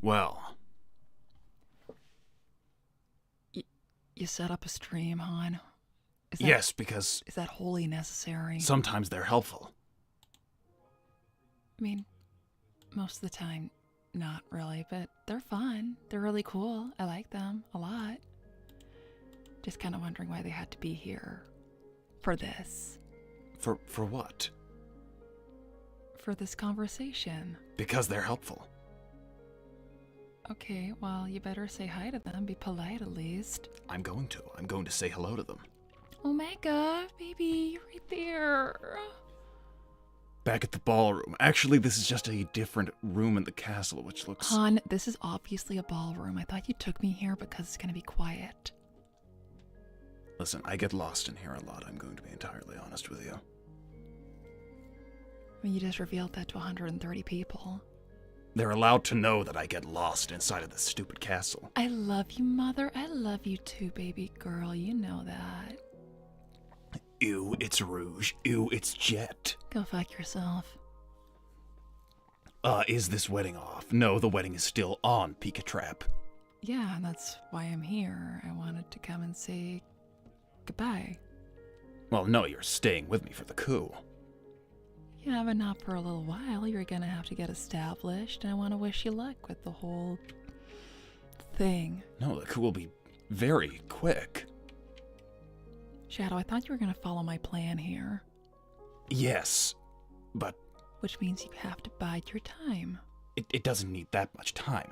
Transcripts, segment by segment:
Well. You set up a stream, hon? Yes, because... Is that wholly necessary? Sometimes they're helpful. I mean, most of the time, not really, but they're fun. They're really cool. I like them a lot. Just kind of wondering why they had to be here. For this. For what? For this conversation. Because they're helpful. Okay, well, you better say hi to them. Be polite at least. I'm going to. I'm going to say hello to them. Oh my god, baby, you're right there. Back at the ballroom. Actually, this is just a different room in the castle, which looks... Hon, this is obviously a ballroom. I thought you took me here because it's going to be quiet. Listen, I get lost in here a lot. I'm going to be entirely honest with you. I mean, you just revealed that to 130 people. They're allowed to know that I get lost inside of this stupid castle. I love you, Mother. I love you too, baby girl. You know that. Ew, it's Rouge. Ew, it's Jet. Go fuck yourself. Is this wedding off? No, the wedding is still on, Pikatrap. Yeah, that's why I'm here. I wanted to come and say goodbye. Well, no, you're staying with me for the coup. Yeah, but not for a little while. You're gonna have to get established, and I want to wish you luck with the whole thing. No, the coup will be very quick. Shadow, I thought you were gonna follow my plan here. Yes, but... Which means you have to bide your time. It doesn't need that much time.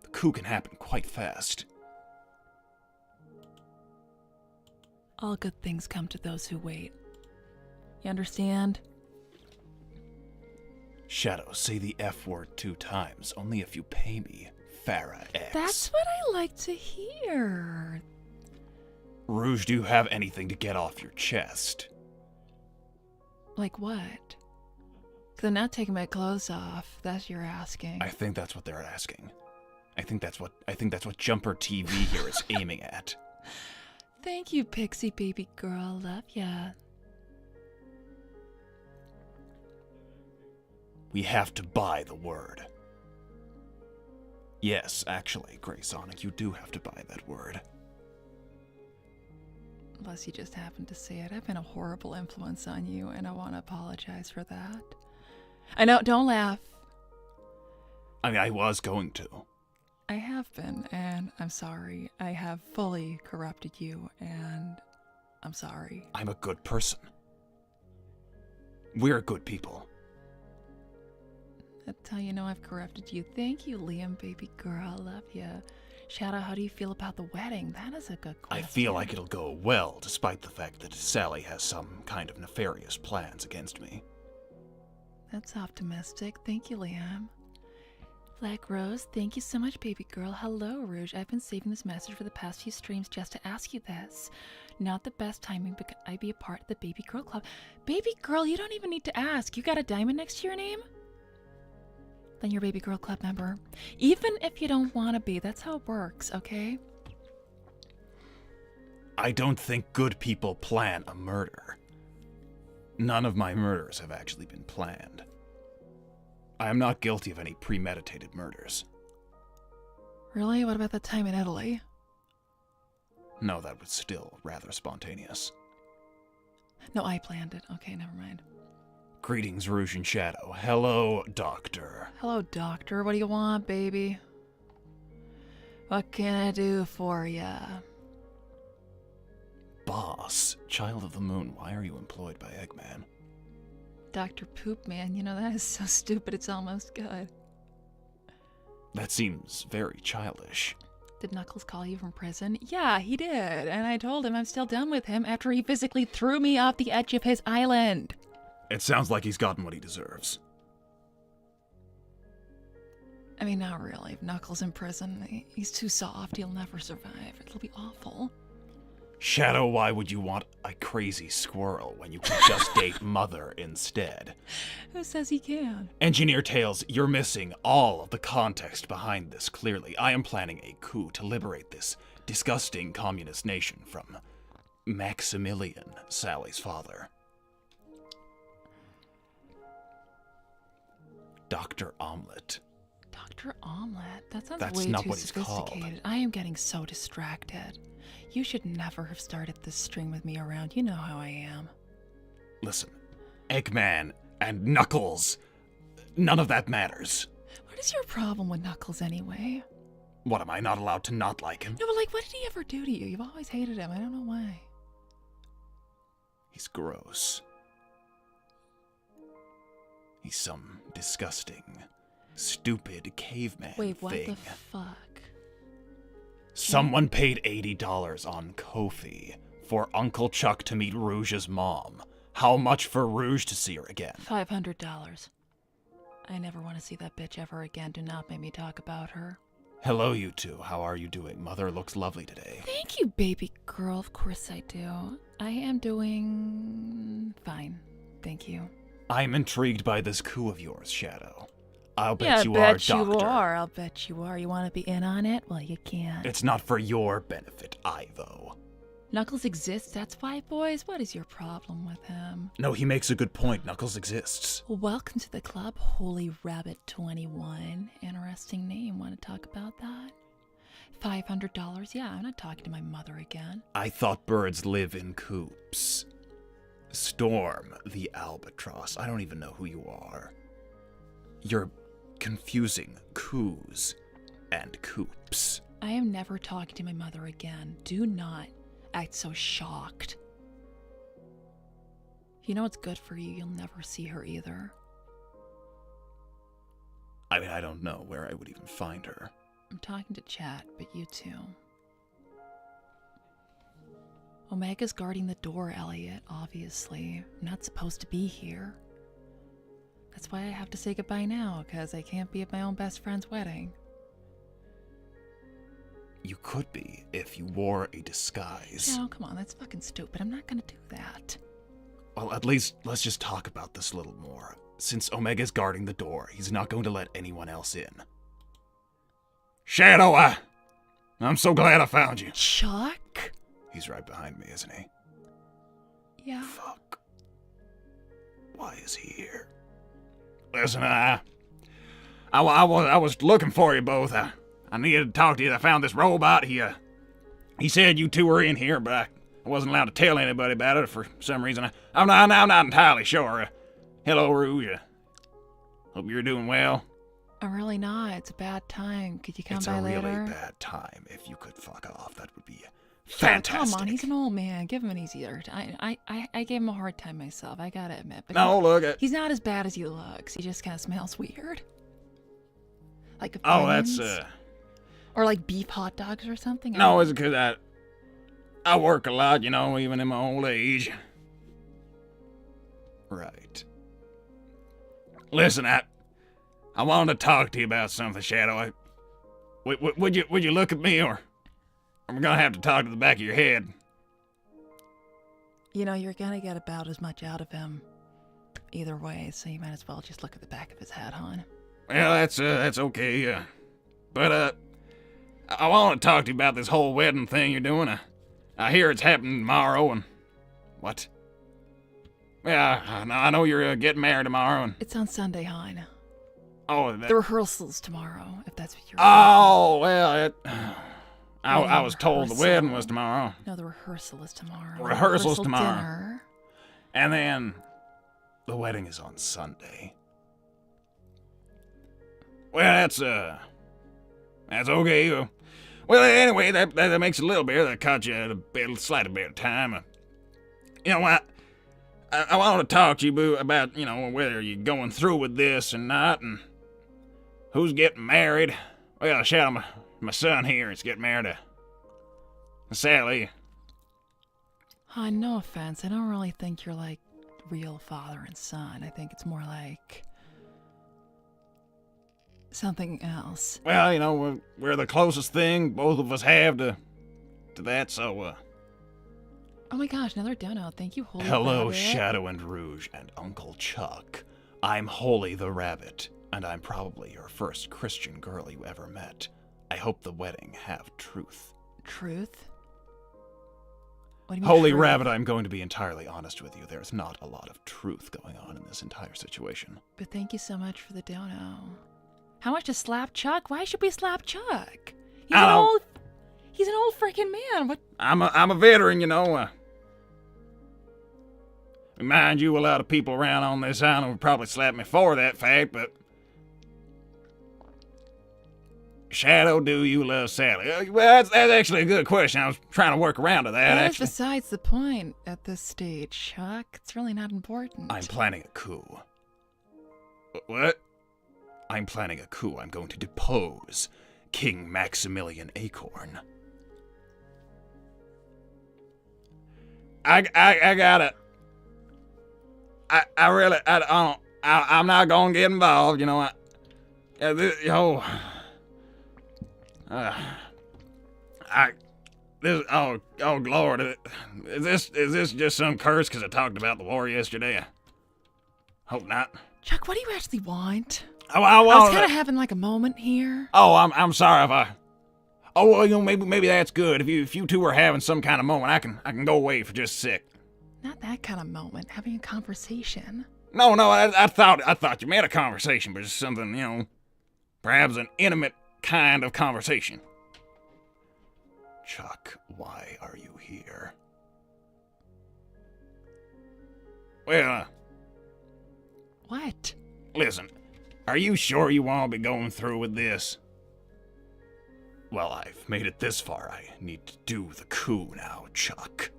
The coup can happen quite fast. All good things come to those who wait. You understand? Shadow, say the F word 2 times, only if you pay me, Farah X. That's what I like to hear. Rouge, do you have anything to get off your chest? Like what? Because I'm not taking my clothes off. That's what you're asking. I think that's what they're asking. I think that's what Jumper TV here is aiming at. Thank you, Pixie baby girl. Love ya. We have to buy the word. Yes, actually, Grey Sonic, you do have to buy that word. Unless you just happened to say it. I've been a horrible influence on you, and I want to apologize for that. I know, don't laugh. I mean, I was going to. I have been, and I'm sorry. I have fully corrupted you, and I'm sorry. I'm a good person. We're good people. That's how you know I've corrupted you. Thank you, Liam, baby girl. Love ya. Shadow, how do you feel about the wedding? That is a good question. I feel like it'll go well, despite the fact that Sally has some kind of nefarious plans against me. That's optimistic. Thank you, Liam. Black Rose, thank you so much, baby girl. Hello, Rouge. I've been saving this message for the past few streams just to ask you this. Not the best timing, but could I be a part of the baby girl club? Baby girl, you don't even need to ask. You got a diamond next to your name? Then you're a baby girl club member. Even if you don't want to be, that's how it works, okay? I don't think good people plan a murder. None of my murders have actually been planned. I am not guilty of any premeditated murders. Really? What about that time in Italy? No, that was still rather spontaneous. No, I planned it. Okay, never mind. Greetings, Rouge and Shadow. Hello, Doctor. Hello, Doctor. What do you want, baby? What can I do for ya? Boss, Child of the Moon, why are you employed by Eggman? Dr. Poop Man, you know, that is so stupid it's almost good. That seems very childish. Did Knuckles call you from prison? Yeah, he did, and I told him I'm still done with him after he physically threw me off the edge of his island. It sounds like he's gotten what he deserves. I mean, not really. If Knuckles in prison, he's too soft. He'll never survive. It'll be awful. Shadow, why would you want a crazy squirrel when you could just date Mother instead? Who says he can? Engineer Tails, you're missing all of the context behind this, clearly. I am planning a coup to liberate this disgusting communist nation from Maximilian, Sally's father. Dr. Omelette. Dr. Omelette. That sounds That's way not too what he's called. sophisticated. I am getting so distracted. You should never have started this string with me around. You know how I am. Listen, Eggman and Knuckles, none of that matters. What is your problem with Knuckles anyway? What, am I not allowed to not like him? No, but like, what did he ever do to you? You've always hated him. I don't know why. He's gross. He's some disgusting, stupid caveman Wait, what thing. the fuck? Someone paid $80 on Ko-fi for Uncle Chuck to meet Rouge's mom. How much for Rouge to see her again? $500. I never want to see that bitch ever again. Do not make me talk about her. Hello, you two. How are you doing? Mother looks lovely today. Thank you, baby girl. Of course I do. I am doing fine. Thank you. I'm intrigued by this coup of yours, Shadow. I'll bet Yeah, you bet are, you Doctor. are. I'll bet you are. You want to be in on it? Well, you can't. It's not for your benefit, Ivo. Knuckles exists, that's why, boys. What is your problem with him? No, he makes a good point. Knuckles exists. Well, welcome to the club, Holy Rabbit 21. Interesting name. Want to talk about that? $500? Yeah, I'm not talking to my mother again. I thought birds live in coops. Storm, the albatross. I don't even know who you are. You're confusing coups and coops. I am never talking to my mother again. Do not act so shocked. You know what's good for you? You'll never see her either. I mean, I don't know where I would even find her. I'm talking to chat, but you too. Omega's guarding the door, Elliot, obviously. I'm not supposed to be here. That's why I have to say goodbye now, because I can't be at my own best friend's wedding. You could be if you wore a disguise. No, come on, that's fucking stupid. I'm not gonna do that. Well, at least let's just talk about this a little more. Since Omega's guarding the door, he's not going to let anyone else in. Shadow, I'm so glad I found you. Chuck? He's right behind me, isn't he? Yeah. Fuck. Why is he here? Listen, I was looking for you both. I needed to talk to you. I found this robot. He said you two were in here, but I wasn't allowed to tell anybody about it for some reason. I'm not entirely sure. Hello, Rouge. Hope you're doing well. I'm really not. It's a bad time. Could you come It's by a later? really bad time. If you could fuck off, that would be Chuck, fantastic. come on, he's an old man. Give him an easier time. I gave him a hard time myself. I gotta admit. But No, look. he's not as bad as he looks. He just kind of smells weird. Like Oh, that's onions? Or like beef hot dogs or something. No, it's because I work a lot, you know, even in my old age. Right. Listen, I wanted to talk to you about something, Shadow. Would you look at me, or I'm gonna have to talk to the back of your head? You know, you're gonna get about as much out of him either way, so you might as well just look at the back of his head, hon. Well, that's okay. But I want to talk to you about this whole wedding thing you're doing. I hear it's happening tomorrow, and what? Yeah, I know you're getting married tomorrow, and It's on Sunday, hon. oh, The rehearsal's tomorrow, if that's what you're. oh well, I was told the wedding was tomorrow, No, the rehearsal is tomorrow. Rehearsal's Rehearsal tomorrow. Dinner. and then the wedding is on Sunday. Well, that's okay. Well, anyway, that makes a little bit. That caught you at a slight bit of time. You know what? I want to talk to you, Boo, about, you know, whether you're going through with this or not, and who's getting married. Well, Shadow, my son here is getting married to Sally. Hon, no offense. I don't really think you're like real father and son. I think it's more like something else. Well, you know, we're the closest thing both of us have to that, so, Oh my gosh, another dono. Thank you, Holy hello, Rabbit. Shadow and Rouge and Uncle Chuck. I'm Holy the Rabbit, and I'm probably your first Christian girl you ever met. I hope the wedding have truth. Truth? What do you mean Holy truth? Rabbit, I'm going to be entirely honest with you. There's not a lot of truth going on in this entire situation. But thank you so much for the dono. How much to slap Chuck? Why should we slap Chuck? I don't- He's an old freaking man. What? I'm a veteran, you know. Mind you, a lot of people around on this island would probably slap me for that fact, but... Shadow, do you love Sally? Well, that's actually a good question. I was trying to work around to that, That is actually. besides the point at this stage, Chuck. It's really not important. I'm planning a coup. What? I'm planning a coup. I'm going to depose King Maximilian Acorn. I gotta... I really... I'm not gonna get involved, you know. Oh Lord, is this just some curse because I talked about the war yesterday? Hope not. Chuck, what do you actually want? I I was want. kind of having like a moment here. Oh, I'm sorry if I. Oh well, you know, maybe that's good. If you two are having some kind of moment, I can go away for just a sec. Not that kind of moment. Having a conversation. No, I thought you meant a conversation, but just something, you know, perhaps an intimate kind of conversation. Chuck, why are you here? Well, What? listen, are you sure you want to be going through with this? Well, I've made it this far. I need to do the coup now, Chuck.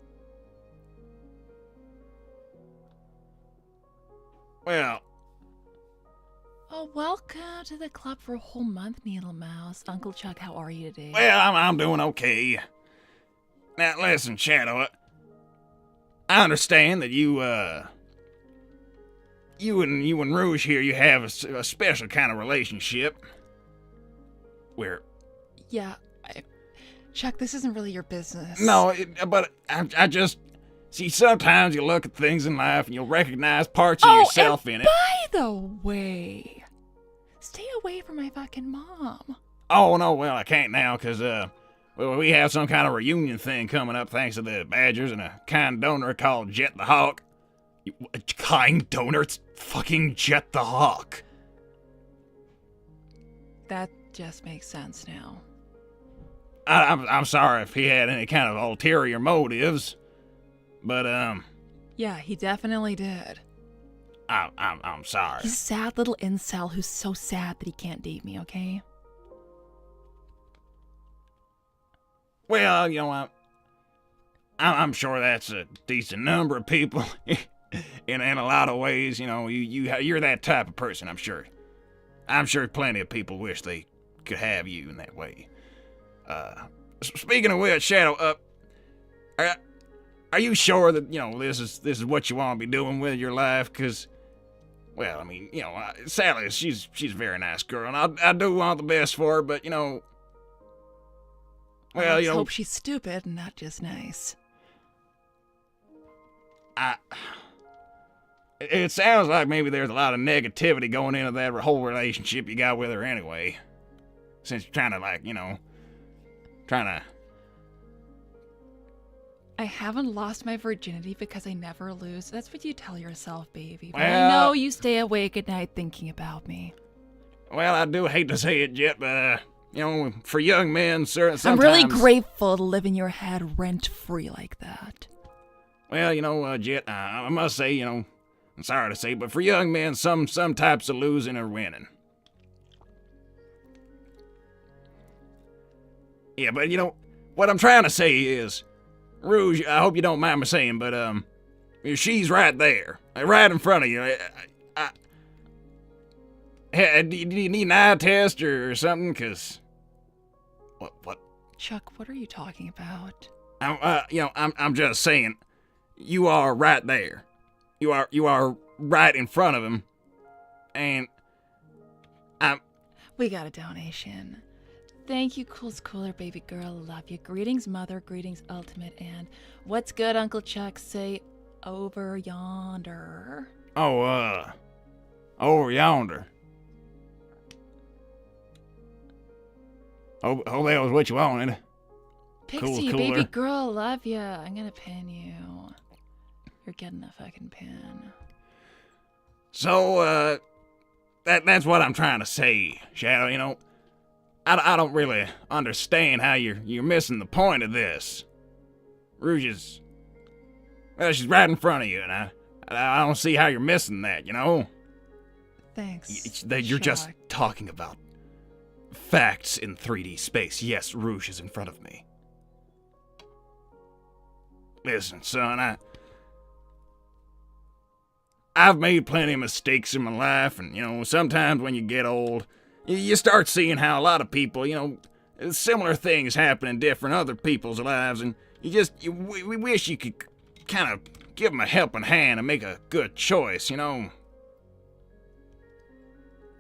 Well, Oh, welcome to the club for a whole month, Needle Mouse. Uncle Chuck, how are you today? I'm doing okay. Now, listen, Shadow, I understand that you and Rouge here, you have a special kind of relationship. Where... Yeah, Chuck, this isn't really your business. No, but I just... See, sometimes you look at things in life and you'll recognize parts of yourself in it. By the way, stay away from my fucking mom. Oh, no, well, I can't now, because, we have some kind of reunion thing coming up thanks to the Badgers and a kind donor called Jet the Hawk. A kind donor? It's fucking Jet the Hawk. That just makes sense now. I'm sorry if he had any kind of ulterior motives, but, Yeah, he definitely did. I'm sorry. He's a sad little incel who's so sad that he can't date me, okay? Well, you know, I'm sure that's a decent number of people in a lot of ways. You know, you're that type of person, I'm sure. I'm sure plenty of people wish they could have you in that way. Speaking of which, Shadow, are you sure that, you know, this is what you want to be doing with your life? Because, well, I mean, you know, Sally, she's a very nice girl, and I do want the best for her, but, you know, well, Let's you know, hope she's stupid and not just nice. It sounds like maybe there's a lot of negativity going into that whole relationship you got with her anyway. Since you're trying to, like, you know, I haven't lost my virginity because I never lose. That's what you tell yourself, baby. But Well- I know you stay awake at night thinking about me. Well, I do hate to say it, Jet, but, you know, for young men, sometimes... I'm really grateful to live in your head rent-free like that. Well, you know, Jet, I must say, you know, I'm sorry to say, but for young men, some types of losing are winning. Yeah, but, you know, what I'm trying to say is, Rouge, I hope you don't mind me saying, but, she's right there, right in front of you. Do you need an eye test or something? Because, what? Chuck, what are you talking about? I'm just saying, you are right there. You are right in front of him, and We got a donation. Thank you, Cool's Cooler, baby girl. Love you. Greetings, mother. Greetings, ultimate. And what's good, Uncle Chuck? Say over yonder. Over yonder. Hope that was what you wanted. Pixie, Cooler. baby girl, love you. I'm gonna pin you. You're getting a fucking pin. So, That's what I'm trying to say, Shadow, you know. I don't really understand how you're missing the point of this. Rouge is... Well, she's right in front of you, and I don't see how you're missing that, you know? Thanks. You're just talking about facts in 3D space. Yes, Rouge is in front of me. Listen, son, I've made plenty of mistakes in my life, and, you know, sometimes when you get old, you start seeing how a lot of people, you know, similar things happen in different other people's lives, and we wish you could kind of give them a helping hand and make a good choice, you know?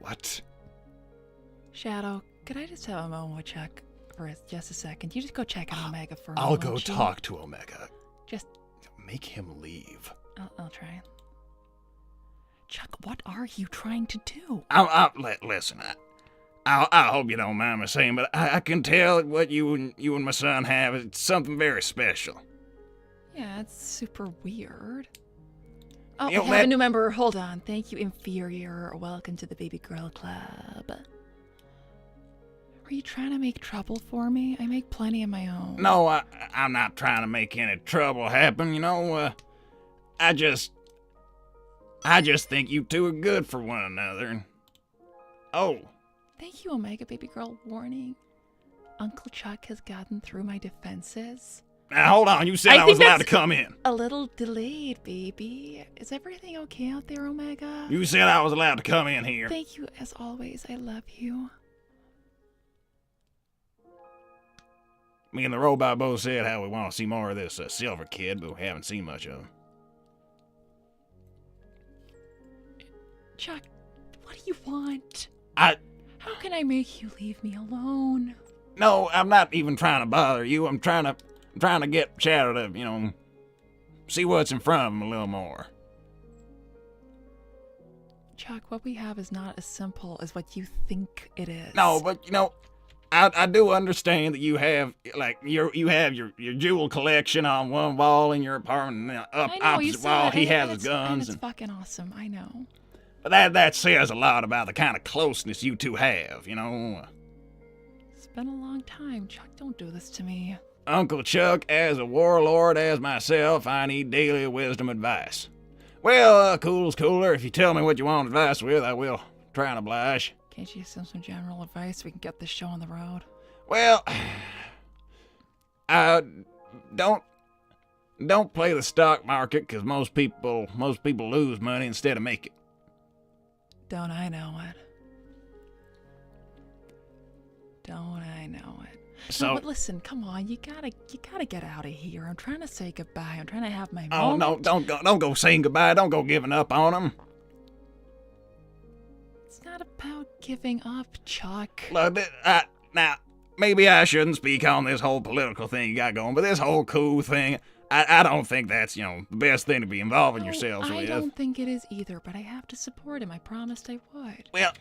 What? Shadow, could I just have a moment with Chuck for just a second? You just go check on Omega for a I'll moment. go talk to Omega. Just... Make him leave. I'll try. Chuck, what are you trying to do? Listen, I hope you don't mind me saying, but I can tell that what you and my son have is something very special. Yeah, it's super weird. Oh, You know, we have a new member. Hold on. Thank you, Inferior. Welcome to the Baby Girl Club. Are you trying to make trouble for me? I make plenty of my own. No, I'm not trying to make any trouble happen, you know. I just think you two are good for one another. Oh. Thank you, Omega Baby Girl. Warning. Uncle Chuck has gotten through my defenses. Now, hold on. You said I was allowed to come in. A little delayed, baby. Is everything okay out there, Omega? You said I was allowed to come in here. Thank you, as always. I love you. Me and the robot both said how we want to see more of this Silver Kid, but we haven't seen much of him. Chuck, what do you want? How can I make you leave me alone? No, I'm not even trying to bother you. I'm trying to get Shadow to, you know, see what's in front of him a little more. Chuck, what we have is not as simple as what you think it is. No, but, you know, I do understand that you have, like, you have your jewel collection on one wall in your apartment, and up opposite wall he has his guns. And it's fucking awesome, I know. But that says a lot about the kind of closeness you two have, you know. It's been a long time. Chuck, don't do this to me. Uncle Chuck, as a warlord as myself, I need daily wisdom advice. Well, cool's cooler. If you tell me what you want advice with, I will try and oblige. Can't you send some general advice so we can get this show on the road? Well, don't play the stock market, because most people lose money instead of make it. Don't I know it? Don't I know it? So, no, but listen, come on, you gotta get out of here. I'm trying to say goodbye. I'm trying to have my moment. Oh no, don't go saying goodbye. Don't go giving up on them. It's not about giving up, Chuck. Look, now maybe I shouldn't speak on this whole political thing you got going, but this whole coup thing, I don't think that's, you know, the best thing to be involving yourselves with. I don't think it is either, but I have to support him. I promised I would. Well,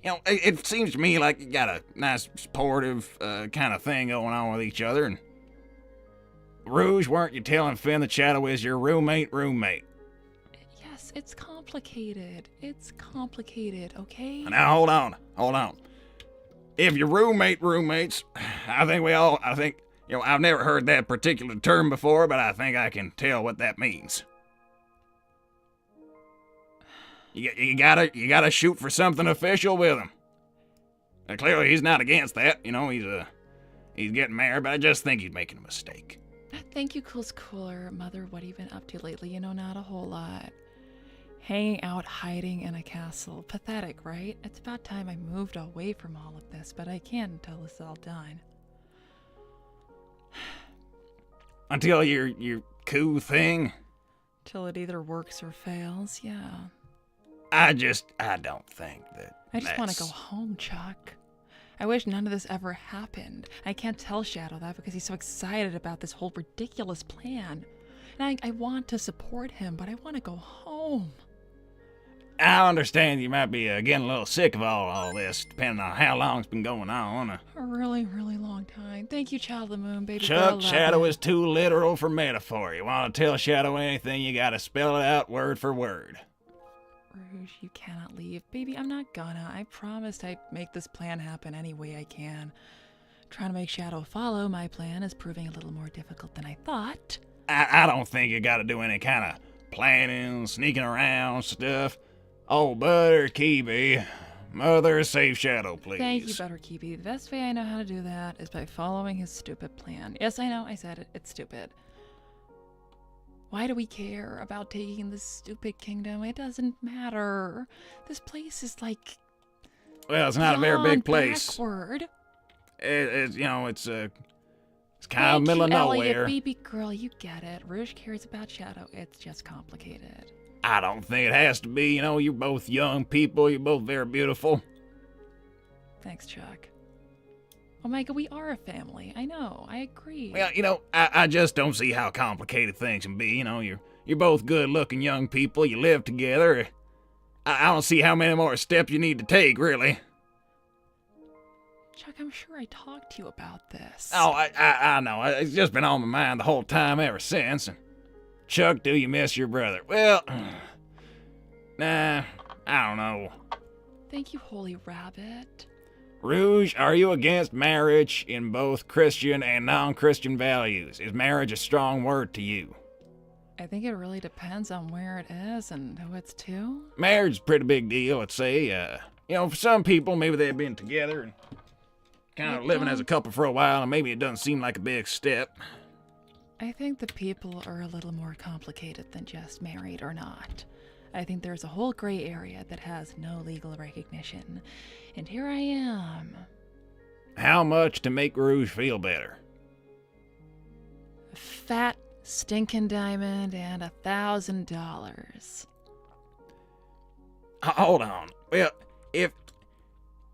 you know, it seems to me like you got a nice, supportive kind of thing going on with each other. And Rouge, weren't you telling Finn that Shadow is your roommate? Yes, it's complicated. It's complicated, okay? Now, hold on. If you're roommates, I think, you know, I've never heard that particular term before, but I think I can tell what that means. You gotta shoot for something official with him. And clearly he's not against that, you know, he's getting married, but I just think he's making a mistake. Thank you, Cool's Cooler. Mother, what have you been up to lately? You know, not a whole lot. Hanging out, hiding in a castle. Pathetic, right? It's about time I moved away from all of this, but I can't until this is all done. Until your coup thing? Till it either works or fails, yeah. I don't think that. I just want to go home, Chuck. I wish none of this ever happened. I can't tell Shadow that because he's so excited about this whole ridiculous plan. And I want to support him, but I want to go home. I understand you might be getting a little sick of all this, depending on how long it's been going on. A really, really long time. Thank you, Child of the Moon, baby. Chuck, Shadow is too literal for metaphor. You want to tell Shadow anything, you gotta spell it out word for word. Rouge, you cannot leave. Baby, I'm not gonna. I promised I'd make this plan happen any way I can. Trying to make Shadow follow my plan is proving a little more difficult than I thought. I don't think you gotta do any kind of planning, sneaking around stuff. Oh, Butterkeepy, Mother, save Shadow, please. Thank you, Butterkeepy. The best way I know how to do that is by following his stupid plan. Yes, I know, I said it. It's stupid. Why do we care about taking this stupid kingdom? It doesn't matter. This place is like... Well, it's not a very big place. Backward. It's kind of middle of Elliot, nowhere. Baby girl, you get it. Rouge cares about Shadow. It's just complicated. I don't think it has to be. You're both young people. You're both very beautiful. Thanks, Chuck. Oh my god, we are a family. I know. I agree. Well, I just don't see how complicated things can be. You're both good-looking young people. You live together. I don't see how many more steps you need to take, really. Chuck, I'm sure I talked to you about this. Oh, I know. It's just been on my mind the whole time ever since. And Chuck, do you miss your brother? Well, nah, I don't know. Thank you, Holy Rabbit. Rouge, are you against marriage in both Christian and non-Christian values? Is marriage a strong word to you? I think it really depends on where it is and who it's to. Marriage is a pretty big deal, let's say. For some people, maybe they've been together and kind of living as a couple for a while, and maybe it doesn't seem like a big step. I think the people are a little more complicated than just married or not. I think there's a whole gray area that has no legal recognition. And here I am. How much to make Rouge feel better? A fat, stinking diamond and $1,000. Hold on. Well,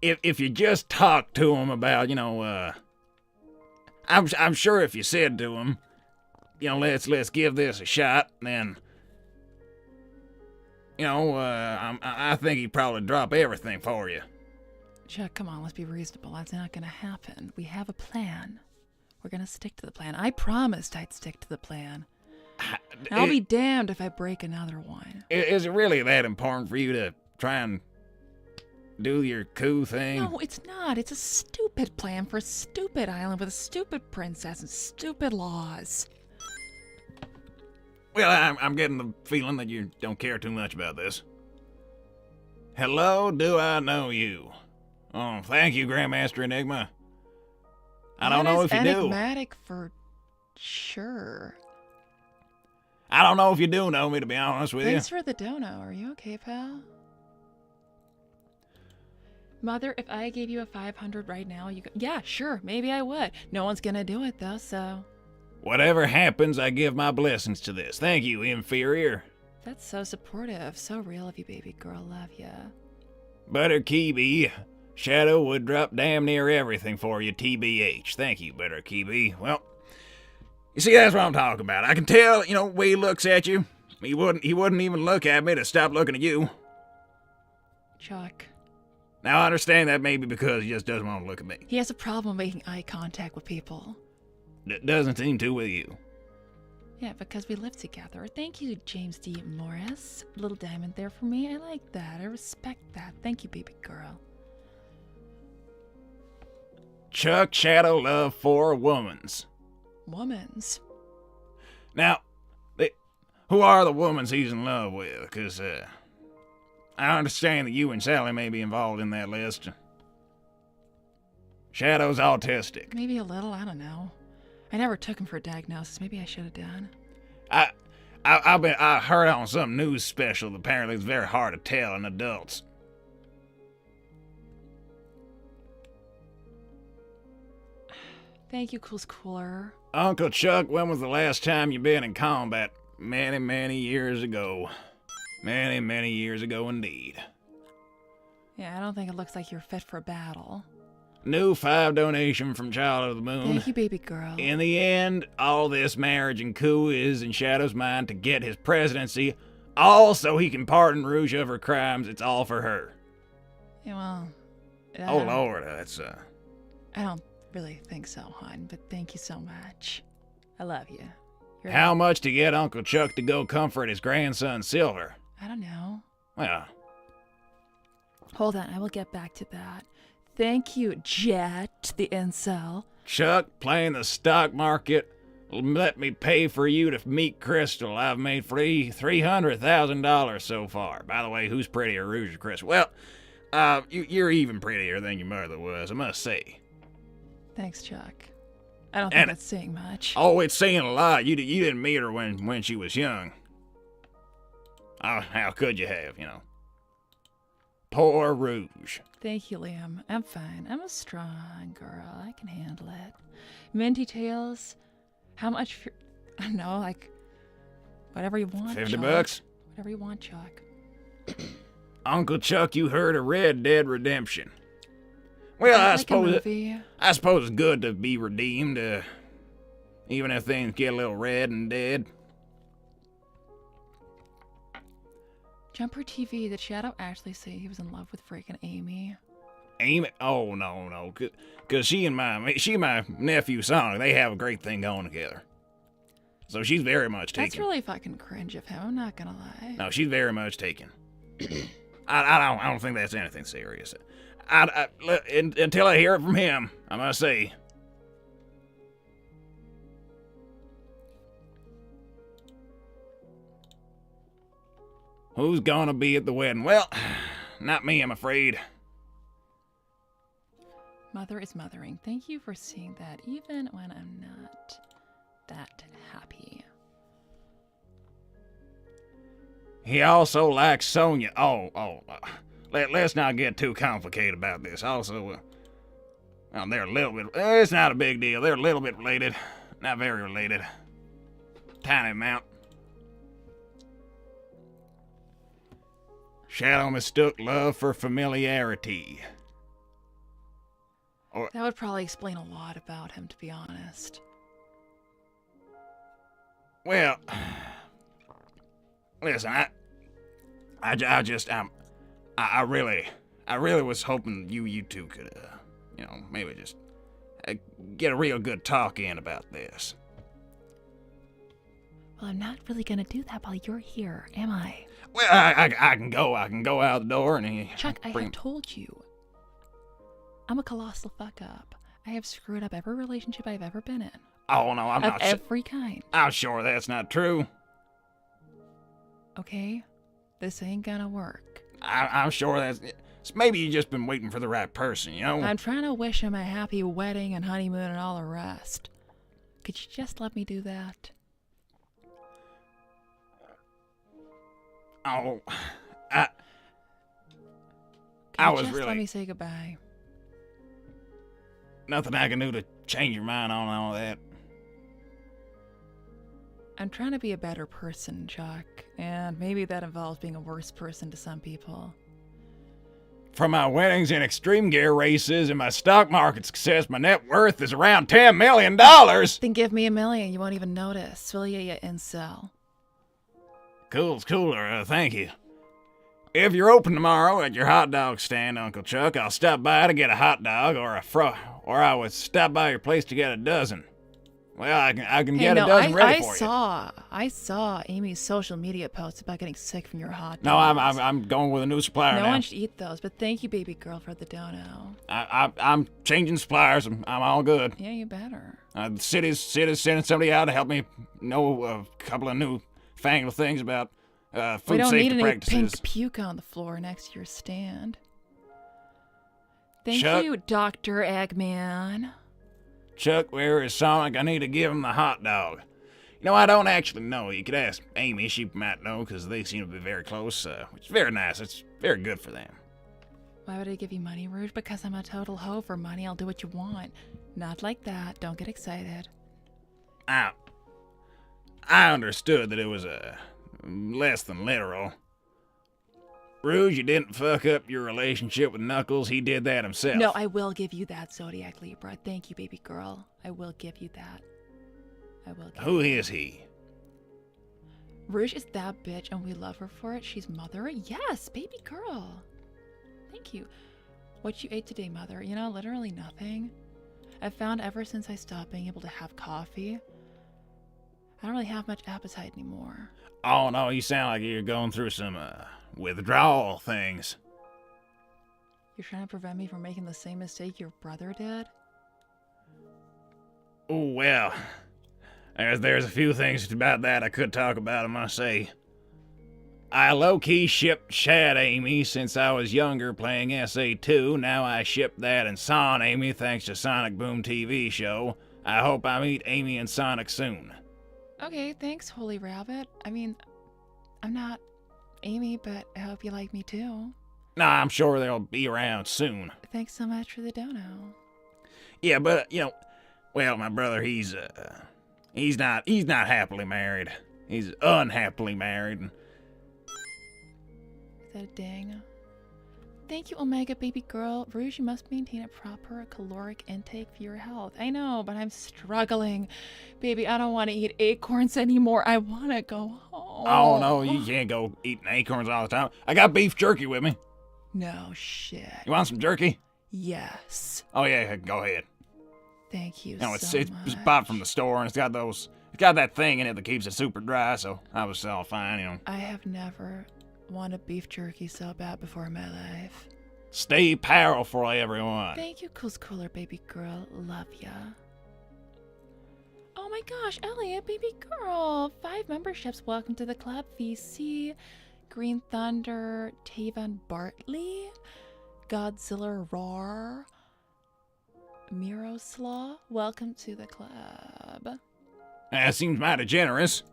if you just talk to him about, I'm sure if you said to him, let's give this a shot, then, I think he'd probably drop everything for you. Chuck, come on, let's be reasonable. That's not gonna happen. We have a plan. We're gonna stick to the plan. I promised I'd stick to the plan. I'll be damned if I break another one. Is it really that important for you to try and do your coup thing? No, it's not. It's a stupid plan for a stupid island with a stupid princess and stupid laws. Well, I'm getting the feeling that you don't care too much about this. Hello, do I know you? Oh, thank you, Grandmaster Enigma. I don't know if you do. Enigmatic for sure. I don't know if you do know me, to be honest with you. Thanks for the dono. Are you okay, pal? Mother, if I gave you a 500 right now, yeah, sure, maybe I would. No one's gonna do it, though, so... Whatever happens, I give my blessings to this. Thank you, inferior. That's so supportive. So real of you, baby girl. Love ya. Butterkeepy, Shadow would drop damn near everything for you, TBH. Thank you, Butterkeepy. Well, you see, that's what I'm talking about. I can tell, the way he looks at you. He wouldn't even look at me to stop looking at you. Chuck. Now, I understand that maybe because he just doesn't want to look at me. He has a problem making eye contact with people. Doesn't seem to with you. Yeah, because we live together. Thank you, James D. Morris. Little diamond there for me. I like that. I respect that. Thank you, baby girl. Chuck Shadow love for womans. Womans? Now, who are the womans he's in love with? Because, I understand that you and Sally may be involved in that list. Shadow's autistic. Maybe a little, I don't know. I never took him for a diagnosis. Maybe I should have done. I heard on some news special that apparently it's very hard to tell in adults. Thank you, Cool's Cooler. Uncle Chuck, when was the last time you been in combat? Many, many years ago. Many, many years ago indeed. Yeah, I don't think it looks like you're fit for battle. New 5 donation from Child of the Moon. Thank you, baby girl. In the end, all this marriage and coup is in Shadow's mind to get his presidency, all so he can pardon Rouge of her crimes. It's all for her. Yeah, well... Oh, Lord, that's, I don't really think so, hon, but thank you so much. I love you. How much to get Uncle Chuck to go comfort his grandson, Silver? I don't know. Well, Hold on, I will get back to that. Thank you, Jet, the incel. Chuck, playing the stock market. Let me pay for you to meet Crystal. I've made $300,000 so far. By the way, who's prettier, Rouge or Crystal? Well, you're even prettier than your mother was, I must say. Thanks, Chuck. I don't think that's saying much. Oh, it's saying a lot. You didn't meet her when she was young. Oh, how could you have, you know? Poor Rouge. Thank you, Liam. I'm fine. I'm a strong girl. I can handle it. Minty Tails, how much for... I don't know, like... Whatever you want, $50? Chuck. Whatever you want, Chuck. Uncle Chuck, you heard of Red Dead Redemption. Well, I suppose it's good to be redeemed, even if things get a little red and dead. Jumper TV, did Shadow actually say he was in love with freaking Amy? Amy? Oh, no. Because she and my nephew Sonic, they have a great thing going together. So she's very much taken. That's really fucking cringe of him, I'm not gonna lie. No, she's very much taken. I don't think that's anything serious. Until I hear it from him, I must say. Who's gonna be at the wedding? Well, not me, I'm afraid. Mother is mothering. Thank you for seeing that, even when I'm not that happy. He also likes Sonia. Let's not get too complicated about this. Also, they're a little bit... It's not a big deal. They're a little bit related. Not very related. Tiny amount. Shadow mistook love for familiarity. That would probably explain a lot about him, to be honest. Well, listen, I really was hoping you two could, maybe just get a real good talk in about this. Well, I'm not really gonna do that while you're here, am I? Well, I can go out the door and Chuck, I have told you. I'm a colossal fuck up. I have screwed up every relationship I've ever been in. Oh no, I'm not. Of every kind. I'm sure that's not true. Okay, this ain't gonna work. I'm sure that's... Maybe you've just been waiting for the right person, you know? I'm trying to wish him a happy wedding and honeymoon and all the rest. Could you just let me do that? Oh, let me say goodbye. Nothing I can do to change your mind on all that. I'm trying to be a better person, Chuck, and maybe that involves being a worse person to some people. From my weddings and extreme gear races and my stock market success, my net worth is around $10 million. Then give me $1 million. You won't even notice, will you incel? Cool's cooler, thank you. If you're open tomorrow at your hot dog stand, Uncle Chuck, I'll stop by to get a hot dog or I would stop by your place to get a dozen. Well, I can get a dozen ready for you. I saw Amy's social media posts about getting sick from your hot dogs. No, I'm going with a new supplier now. No one should eat those, but thank you, baby girl, for the dono. I'm changing suppliers. I'm all good. Yeah, you better. The city's sending somebody out to help me know a couple of new fangled things about food safety practices. We don't need any pink puke on the floor next to your stand. Thank you, Dr. Eggman. Chuck, where is Sonic? I need to give him the hot dog. You know, I don't actually know. You could ask Amy. She might know because they seem to be very close, which is very nice. It's very good for them. Why would I give you money, Rouge? Because I'm a total hoe for money. I'll do what you want. Not like that. Don't get excited. I understood that it was less than literal. Rouge, you didn't fuck up your relationship with Knuckles. He did that himself. No, I will give you that, Zodiac Libra. Thank you, baby girl. I will give you that. Who is he? Rouge is that bitch, and we love her for it. She's mother. Yes, baby girl. Thank you. What you ate today, mother? You know, literally nothing. I've found ever since I stopped being able to have coffee, I don't really have much appetite anymore. Oh, no, you sound like you're going through some, withdrawal things. You're trying to prevent me from making the same mistake your brother did? Oh, well, there's a few things about that I could talk about, I must say. I low-key shipped Shad Amy since I was younger playing SA2. Now I ship that and Son Amy thanks to Sonic Boom TV show. I hope I meet Amy and Sonic soon. Okay, thanks, Holy Rabbit. I mean, I'm not Amy, but I hope you like me too. Nah, I'm sure they'll be around soon. Thanks so much for the dono. Yeah, but, well, my brother, he's not happily married. He's unhappily married. Is that a ding? Thank you, Omega Baby Girl. Rouge, you must maintain a proper caloric intake for your health. I know, but I'm struggling. Baby, I don't want to eat acorns anymore. I want to go home. Oh, no, you can't go eating acorns all the time. I got beef jerky with me. No shit. You want some jerky? Yes. Oh, yeah, go ahead. Thank you It's so much. bought from the store, and it's got that thing in it that keeps it super dry, so I was all fine, I have never wanted beef jerky so bad before in my life. Stay powerful, everyone. Thank you, Cooler Baby Girl. Love ya. Oh my gosh, Elliot, Baby Girl. 5 memberships. Welcome to the club. VC, Green Thunder, Tavan Bartley, Godzilla Roar, Miroslaw. Welcome to the club. That seems mighty generous.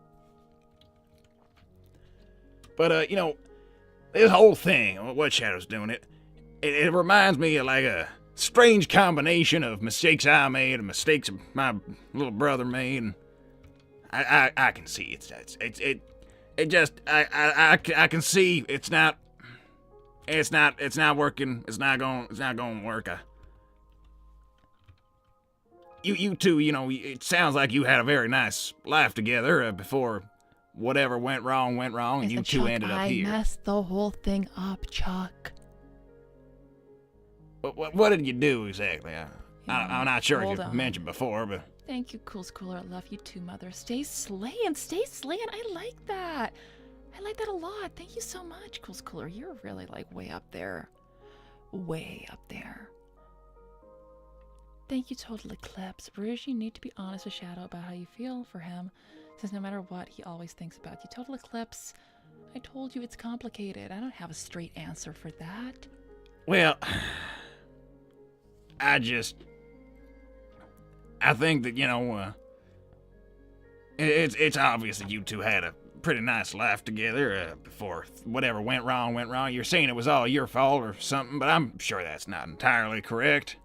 But, this whole thing, what Shadow's doing, it reminds me of like a strange combination of mistakes I made and mistakes my little brother made. And I can see I can see it's not working. It's not going to work. You two, it sounds like you had a very nice life together before whatever went wrong, and you two ended up here. I messed the whole thing up, Chuck. What did you do exactly? I'm not sure if you on. mentioned before, but... Thank you, Cooler. I love you too, Mother. Stay slaying. I like that. I like that a lot. Thank you so much, Cooler. You're really, way up there. Way up there. Thank you, Total Eclipse. Rouge, you need to be honest with Shadow about how you feel for him, since no matter what, he always thinks about you. Total Eclipse, I told you it's complicated. I don't have a straight answer for that. Well, I think that, it's obvious that you two had a pretty nice life together before whatever went wrong. You're saying it was all your fault or something, but I'm sure that's not entirely correct.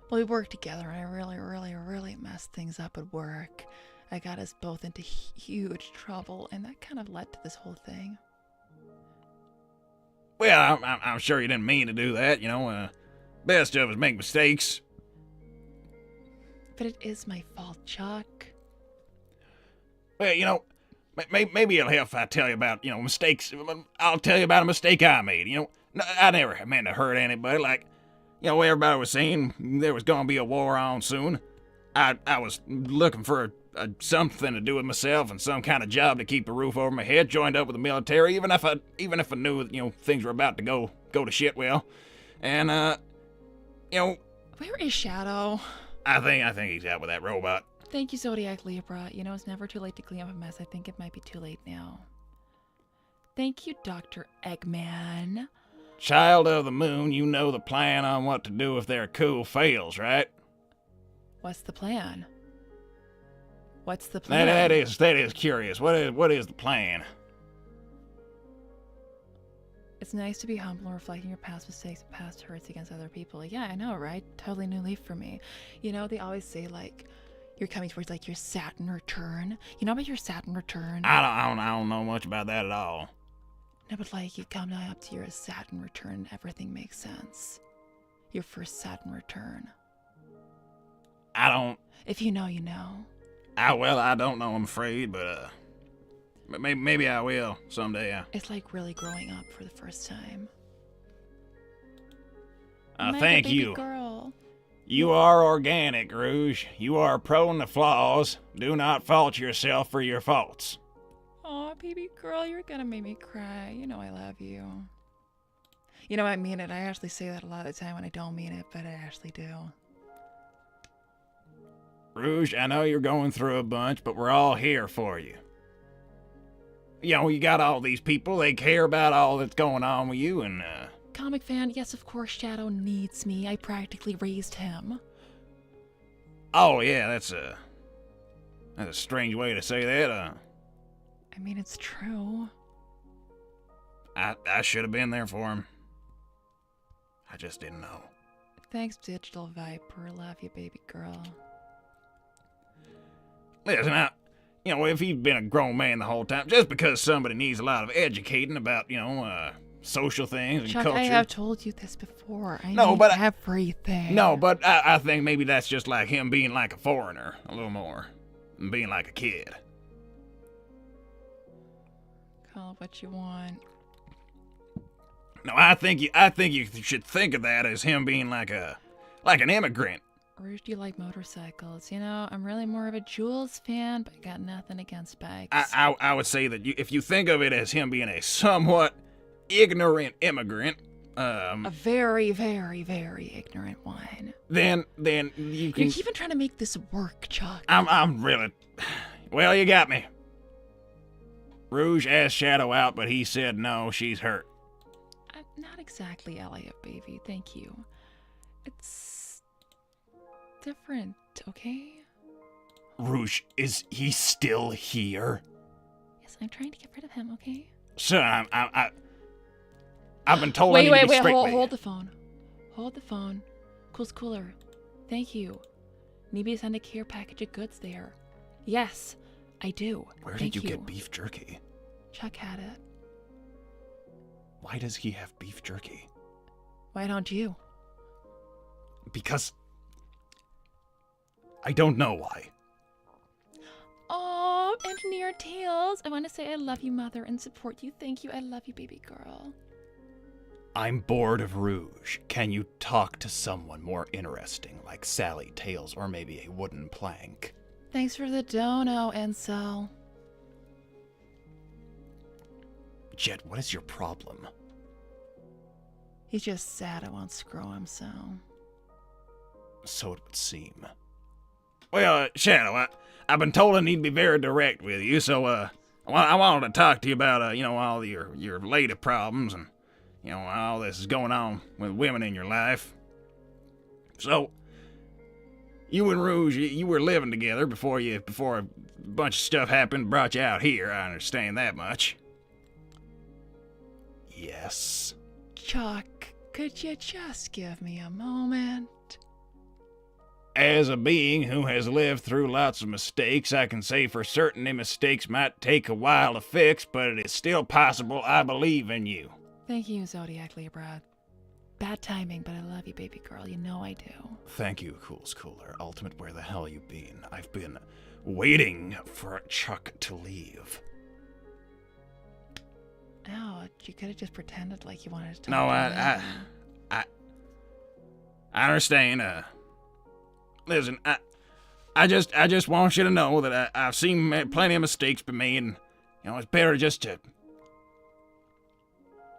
Well, we worked together, and I really messed things up at work. I got us both into huge trouble, and that kind of led to this whole thing. Well, I'm sure you didn't mean to do that, best of us make mistakes. But it is my fault, Chuck. Well, maybe it'll help if I tell you about, mistakes. I'll tell you about a mistake I made, I never meant to hurt anybody, everybody was saying there was gonna be a war on soon. I was looking for something to do with myself and some kind of job to keep a roof over my head, joined up with the military, even if I knew things were about to go to shit well. And Where is Shadow? I think he's out with that robot. Thank you, Zodiac Libra. It's never too late to clean up a mess. I think it might be too late now. Thank you, Dr. Eggman. Child of the Moon, you know the plan on what to do if their coup fails, right? What's the plan? What's the plan? That is curious. What is the plan? It's nice to be humble and reflecting your past mistakes and past hurts against other people. Yeah, I know, right? Totally new leaf for me. They always say, you're coming towards, your Saturn return. You know about your Saturn return? I don't know much about that at all. No, but, you come up to your Saturn return and everything makes sense. Your first Saturn return. I don't... If you know, you know. I don't know, I'm afraid, but, maybe I will someday. It's like really growing up for the first time. Thank you. Girl. You are organic, Rouge. You are prone to flaws. Do not fault yourself for your faults. Aw, baby girl, you're gonna make me cry. You know I love you. You know, I mean it. I actually say that a lot of the time when I don't mean it, but I actually do. Rouge, I know you're going through a bunch, but we're all here for you. You know, you got all these people, they care about all that's going on with you, and, Comic fan, yes, of course, Shadow needs me. I practically raised him. Oh, yeah, that's a strange way to say that, I mean, it's true. I should have been there for him. I just didn't know. Thanks, Digital Viper. Love you, baby girl. Listen, you know, if he's been a grown man the whole time, just because somebody needs a lot of educating about, you know, social things and Chuck, culture. I have told you this before. I No, need but everything. No, but I think maybe that's just like him being like a foreigner a little more. And being like a kid. Call it what you want. No, I think you should think of that as him being like an immigrant. Rouge, do you like motorcycles? You know, I'm really more of a Jules fan, but I got nothing against bikes. I would say that if you think of it as him being a somewhat ignorant immigrant, a very, very, very ignorant one. Then you can. You're even trying to make this work, Chuck. I'm really. Well, you got me. Rouge asked Shadow out, but he said no, she's hurt. Not exactly, Elliot, baby. Thank you. It's different, okay? Rouge, is he still here? Yes, I'm trying to get rid of him, okay? Son, I've been told I need to be straight with you. Hold the phone. Hold the phone. Cool's cooler. Thank you. Need me to send a care package of goods there. Yes, I do. Where did you get beef jerky? Chuck had it. Why does he have beef jerky? Why don't you? Because I don't know why. Oh, Engineer Tails. I want to say I love you, Mother, and support you. Thank you. I love you, baby girl. I'm bored of Rouge. Can you talk to someone more interesting, like Sally, Tails, or maybe a wooden plank? Thanks for the dono, Ansel. Jet, what is your problem? He's just sad I won't screw him, so... So it would seem. Well, Shadow, I've been told I need to be very direct with you, so, I wanted to talk to you about, you know, all your lady problems and, you know, all this is going on with women in your life. So, you and Rouge, you were living together before a bunch of stuff happened, brought you out here. I understand that much. Yes. Chuck, could you just give me a moment? As a being who has lived through lots of mistakes, I can say for certain the mistakes might take a while to fix, but it is still possible. I believe in you. Thank you, Zodiac Libra. Bad timing, but I love you, baby girl. You know I do. Thank you, Cool's Cooler. Ultimate, where the hell you been? I've been waiting for Chuck to leave. Oh, you could have just pretended like you wanted to talk No, to I understand. Listen, I just want you to know that I've seen plenty of mistakes been made, and you know it's better just to.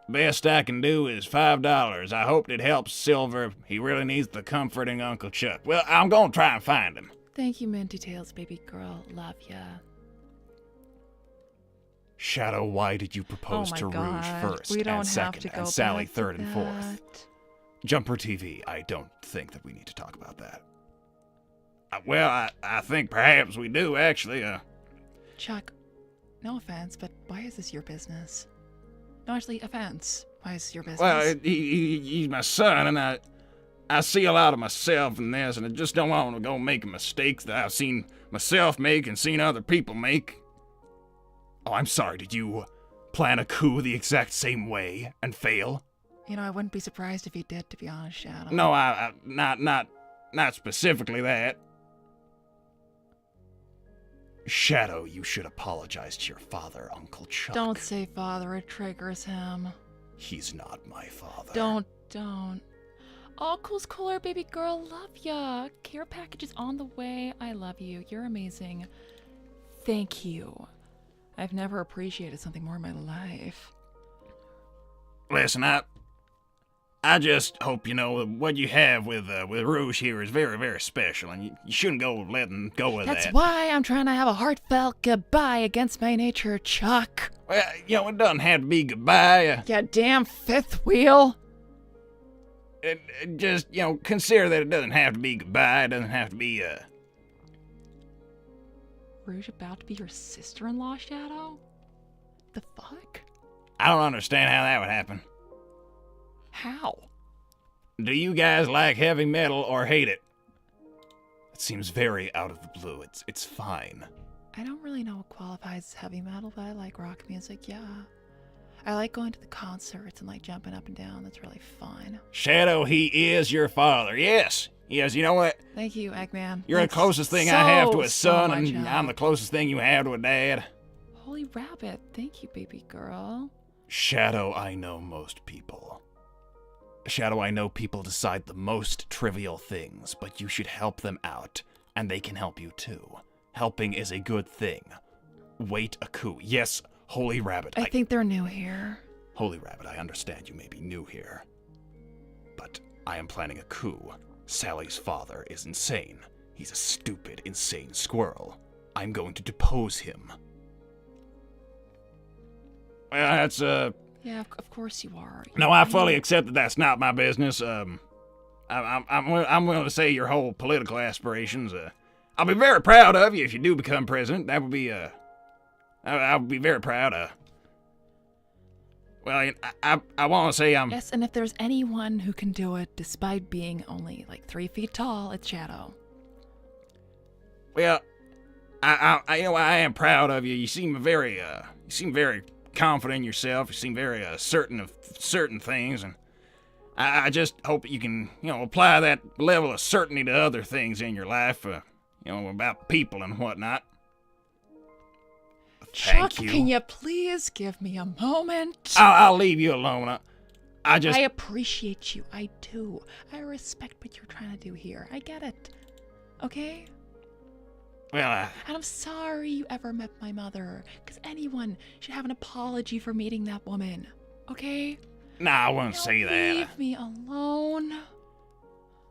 Best I can do is $5. I hope it helps Silver. He really needs the comforting Uncle Chuck. Well, I'm gonna try and find him. Thank you, Minty Tails, baby girl. Love ya. Shadow, why did you propose to Rouge first and second, and Sally third and fourth? Jumper TV, I don't think that we need to talk about that. Well, I think perhaps we do, actually. Chuck, no offense, but why is this your business? No, actually, offense. Why is this your business? Well, he's my son, and I see a lot of myself in this, and I just don't want to go making mistakes that I've seen myself make and seen other people make. Oh, I'm sorry, did you plan a coup the exact same way and fail? You know, I wouldn't be surprised if you did, to be honest, Shadow. No, not specifically that. Shadow, you should apologize to your father, Uncle Chuck. Don't say father, it triggers him. He's not my father. Don't. Oh, Cool's Cooler, baby girl, love ya. Care package is on the way. I love you. You're amazing. Thank you. I've never appreciated something more in my life. Listen, I just hope you know what you have with Rouge here is very, very special, and you shouldn't go letting go of that. That's why I'm trying to have a heartfelt goodbye against my nature, Chuck. Well, it doesn't have to be goodbye. You damn fifth wheel. Just, consider that it doesn't have to be goodbye. It doesn't have to be, Rouge about to be your sister-in-law, Shadow? The fuck? I don't understand how that would happen. How? Do you guys like heavy metal or hate it? It seems very out of the blue. It's fine. I don't really know what qualifies as heavy metal, but I like rock music, yeah. I like going to the concerts and like jumping up and down. That's really fun. Shadow, he is your father. Yes. Yes, you know what? Thank you, Eggman. You're the closest thing I have to a son, and I'm the closest thing you have to a dad. Holy rabbit. Thank you, baby girl. Shadow, I know most people. Shadow, I know people decide the most trivial things, but you should help them out, and they can help you too. Helping is a good thing. Wait a coup. Yes, Holy Rabbit. I think they're new here. Holy Rabbit, I understand you may be new here. But I am planning a coup. Sally's father is insane. He's a stupid, insane squirrel. I'm going to depose him. Well, that's, Yeah, of course you are. No, I fully accept that that's not my business. I'm willing to say your whole political aspirations. I'll be very proud of you if you do become president. That would be, I would be very proud of. Well, I want to say I'm... Yes, and if there's anyone who can do it despite being only like 3 feet tall, it's Shadow. Well, I am proud of you. You seem very confident in yourself. You seem very certain of certain things, and I just hope that you can, apply that level of certainty to other things in your life, about people and whatnot. Chuck, Thank you. Can you please give me a moment? I'll leave you alone. I appreciate you. I do. I respect what you're trying to do here. I get it. Okay? Well, And I'm sorry you ever met my mother, because anyone should have an apology for meeting that woman. Okay? Nah, I wouldn't say that. Leave me alone.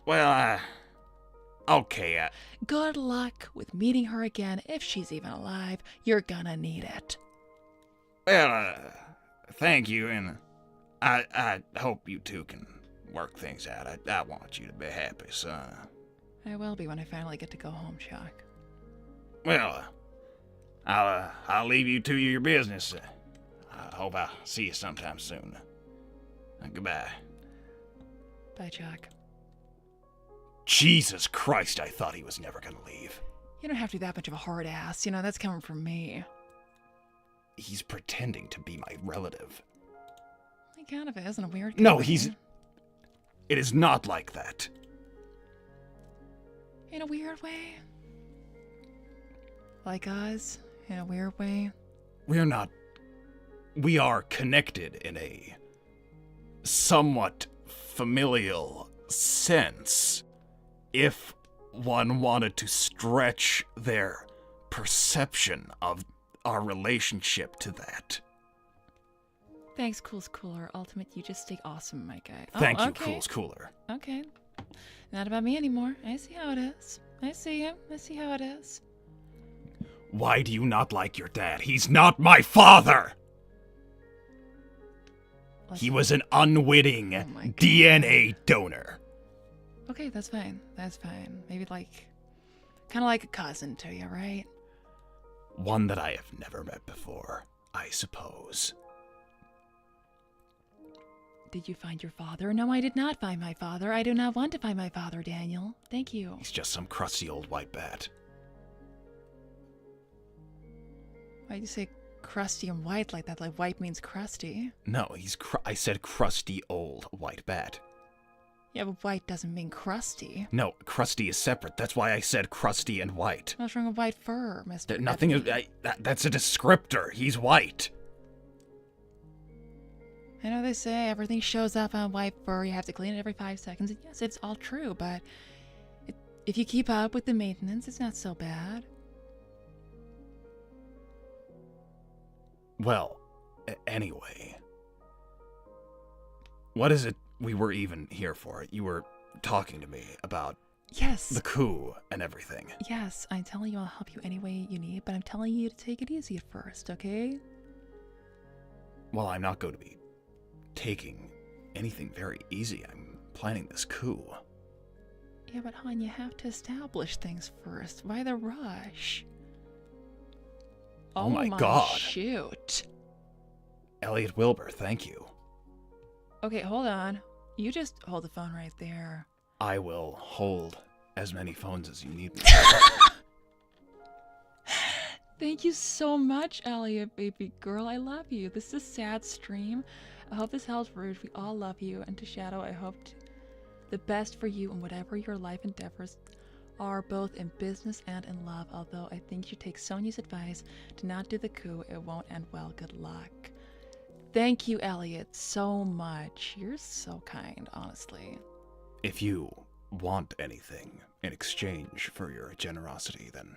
Well, okay. Good luck with meeting her again, if she's even alive. You're gonna need it. Well, thank you, and I hope you two can work things out. I want you to be happy, son. I will be when I finally get to go home, Chuck. Well, I'll leave you to your business. I hope I'll see you sometime soon. Goodbye. Bye, Chuck. Jesus Christ, I thought he was never gonna leave. You don't have to be that much of a hard ass. That's coming from me. He's pretending to be my relative. He kind of is in a weird No, way. It is not like that. In a weird way? Like us? In a weird way? We are connected in a somewhat familial sense. If one wanted to stretch their perception of our relationship to that. Thanks, Cool's Cooler. Ultimate, you just stay awesome, my guy. Thank you, okay. Cool's Cooler. Okay. Not about me anymore. I see how it is. I see him. I see how it is. Why do you not like your dad? He's not my father! He was an unwitting DNA donor. Okay, that's fine. That's fine. Maybe kind of like a cousin to you, right? One that I have never met before, I suppose. Did you find your father? No, I did not find my father. I do not want to find my father, Daniel. Thank you. He's just some crusty old white bat. Why'd you say crusty and white like that? Like white means crusty. No, I said crusty old white bat. Yeah, but white doesn't mean crusty. No, crusty is separate. That's why I said crusty and white. What's wrong with white fur, Mr. Nothing is... that's a descriptor. He's white. I know they say everything shows up on white fur. You have to clean it every 5 seconds. And yes, it's all true, but if you keep up with the maintenance, it's not so bad. Well, anyway. What is it we were even here for it. You were talking to me about Yes. the coup and everything. Yes, I'm telling you I'll help you any way you need, but I'm telling you to take it easy at first, okay? Well, I'm not going to be taking anything very easy. I'm planning this coup. Yeah, but hon, you have to establish things first. Why the rush? Oh my God. Shoot. Elliot Wilbur, thank you. Okay, hold on. You just hold the phone right there. I will hold as many phones as you need me. Thank you so much, Elliot, baby girl. I love you. This is a sad stream. I hope this helps, Rouge. We all love you. And to Shadow, I hope the best for you in whatever your life endeavors are, both in business and in love. Although I think you take Sonia's advice to not do the coup. It won't end well. Good luck. Thank you, Elliot, so much. You're so kind, honestly. If you want anything in exchange for your generosity, then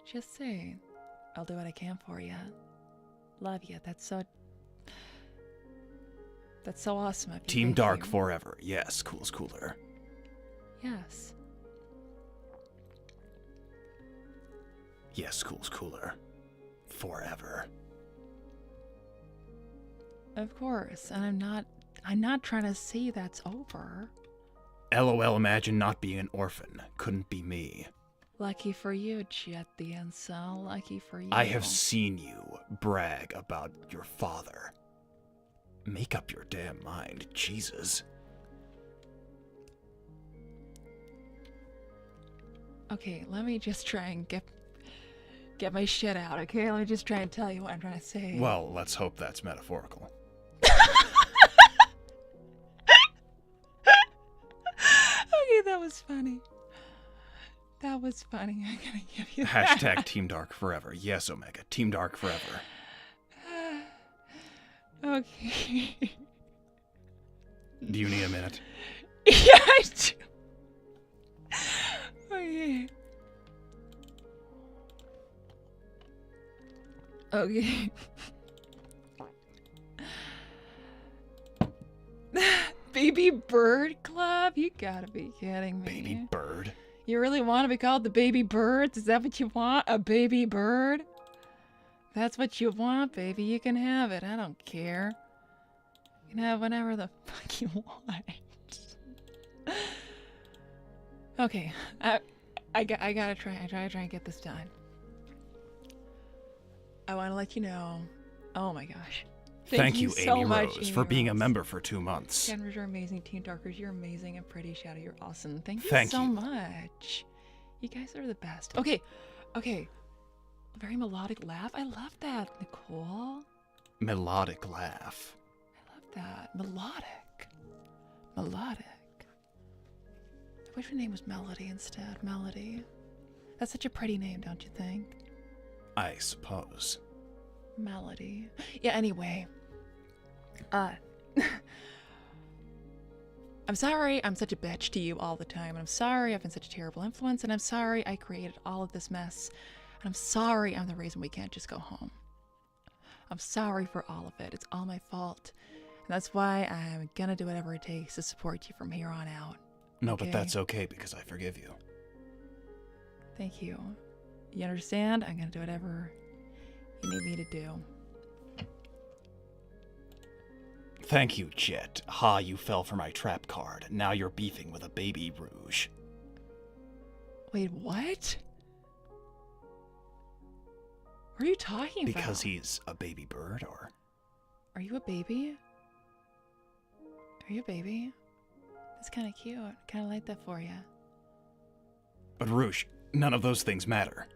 Just say, I'll do what I can for you. Love you. That's so awesome of you. Team Thank Dark you. forever. Yes, cool's cooler. Yes. Yes, cool's cooler. Forever. Of course. And I'm not trying to say that's over. LOL, imagine not being an orphan. Couldn't be me. Lucky for you, Jet the Incel. Lucky for you. I have seen you brag about your father. Make up your damn mind, Jesus. Okay, let me just try and get my shit out, okay? Let me just try and tell you what I'm trying to say. Well, let's hope that's metaphorical. Okay, that was funny. That was funny. I'm gonna give you that. Hashtag Team Dark forever. Yes, Omega. Team Dark forever. Okay. Do you need a minute? Yeah, I do. Okay. Okay. Baby Bird Club? You gotta be kidding me. Baby bird? You really want to be called the Baby Birds? Is that what you want? A baby bird? That's what you want, baby. You can have it. I don't care. You can have whatever the fuck you want. Okay, I gotta try and get this done. I want to let you know. Oh my gosh. Thank you, so Amy much, Rose, Amy for being a Rose. member for 2 months. Ken, you're amazing. Team Darkers, you're amazing and pretty. Shadow, you're awesome. Thank Thank you so you. much. You guys are the best. Okay. Very melodic laugh. I love that, Nicole. Melodic laugh. I love that. Melodic. I wish her name was Melody instead. Melody. That's such a pretty name, don't you think? I suppose. Melody. Yeah, anyway. I'm sorry I'm such a bitch to you all the time. And I'm sorry I've been such a terrible influence. And I'm sorry I created all of this mess. And I'm sorry I'm the reason we can't just go home. I'm sorry for all of it. It's all my fault. And that's why I'm gonna do whatever it takes to support you from here on out. No, Okay? but that's okay because I forgive you. Thank you. You understand? I'm gonna do whatever you need me to do. Thank you, Jet. Ha, you fell for my trap card. Now you're beefing with a baby Rouge. Wait, what? What are you talking about? Because he's a baby bird, or? Are you a baby? Are you a baby? That's kind of cute. Kind of like that for you. But Rouge, none of those things matter.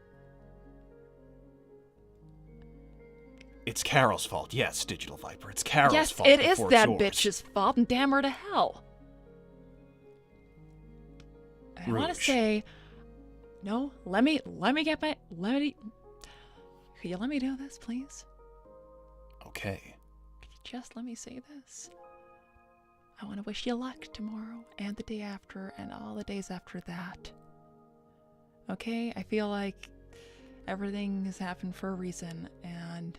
It's Carol's fault. Yes, Digital Viper. It's Carol's fault. Yes, it is before that it's yours. bitch's fault, and damn her to hell. I want to Rouge. say, no. Let me get my. Could you let me do this, please? Okay. Could you just let me say this? I want to wish you luck tomorrow, and the day after, and all the days after that. Okay? I feel like everything has happened for a reason, and